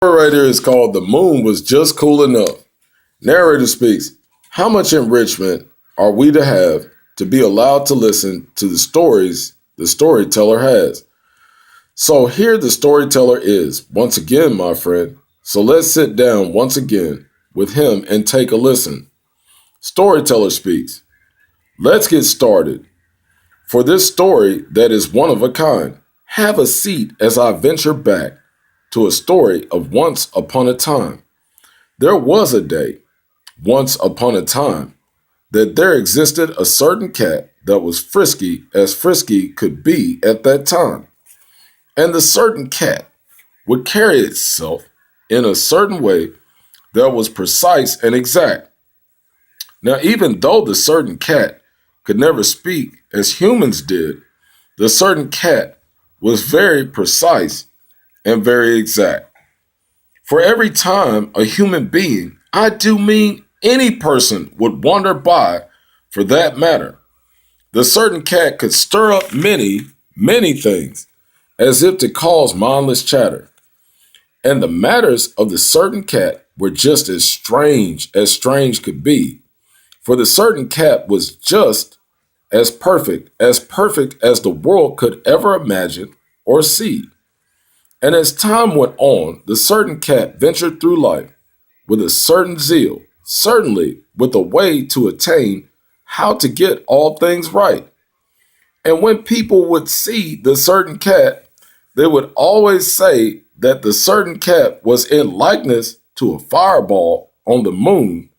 Narrator is called The Moon Was Just Cool Enough. Narrator speaks, how much enrichment are we to have to be allowed to listen to the stories the storyteller has? So here the storyteller is, once again, my friend. So let's sit down once again with him and take a listen. Storyteller speaks, let's get started. For this story that is one of a kind, have a seat as I venture back to a story of once upon a time. There was a day, once upon a time, that there existed a certain cat that was frisky as frisky could be at that time. And the certain cat would carry itself in a certain way that was precise and exact. Now, even though the certain cat could never speak as humans did, the certain cat was very precise and very exact. For every time a human being, I do mean any person, would wander by, for that matter, the certain cat could stir up many things, as if to cause mindless chatter. And the matters of the certain cat were just as strange could be. For the certain cat was just as perfect as the world could ever imagine or see. And as time went on, the certain cat ventured through life with a certain zeal, certainly with a way to attain how to get all things right. And when people would see the certain cat, they would always say that the certain cat was in likeness to a fireball on the moon,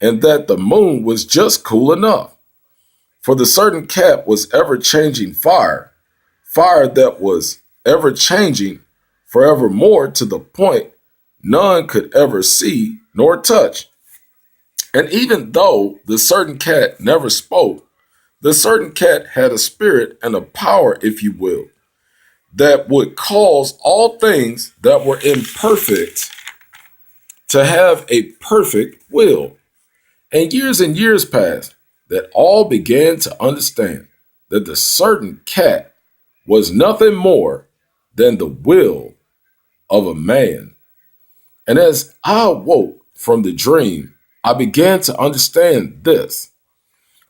and that the moon was just cool enough. For the certain cat was ever changing fire, fire that was ever changing forevermore to the point none could ever see nor touch. And even though the certain cat never spoke, the certain cat had a spirit and a power, if you will, that would cause all things that were imperfect to have a perfect will. And years passed that all began to understand that the certain cat was nothing more than the will of a man. And as I awoke from the dream, I began to understand this.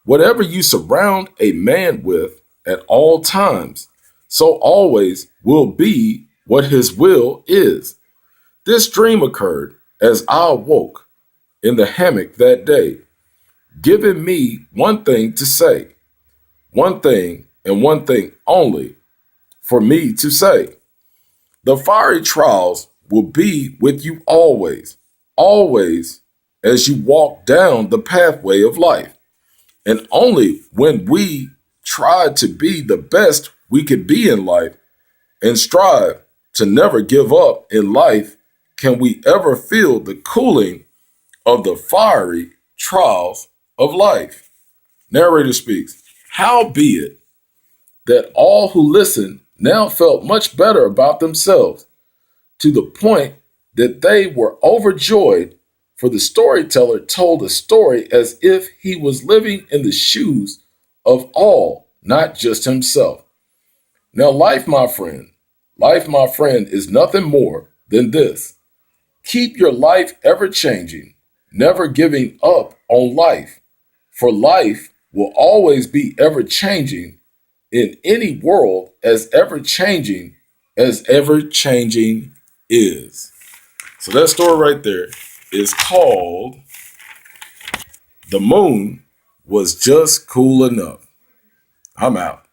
Whatever you surround a man with at all times, so always will be what his will is. This dream occurred as I awoke in the hammock that day, giving me one thing to say, one thing and one thing only for me to say. The fiery trials will be with you always as you walk down the pathway of life. And only when we try to be the best we could be in life and strive to never give up in life can we ever feel the cooling of the fiery trials of life. Narrator speaks, howbeit that all who listened now felt much better about themselves, to the point that they were overjoyed, for the storyteller told a story as if he was living in the shoes of all, not just himself. Now, life, my friend, is nothing more than this. Keep your life ever changing, never giving up on life, for life will always be ever changing in any world as ever changing is. So that story right there is called The Moon Was Just Cool Enough. I'm out.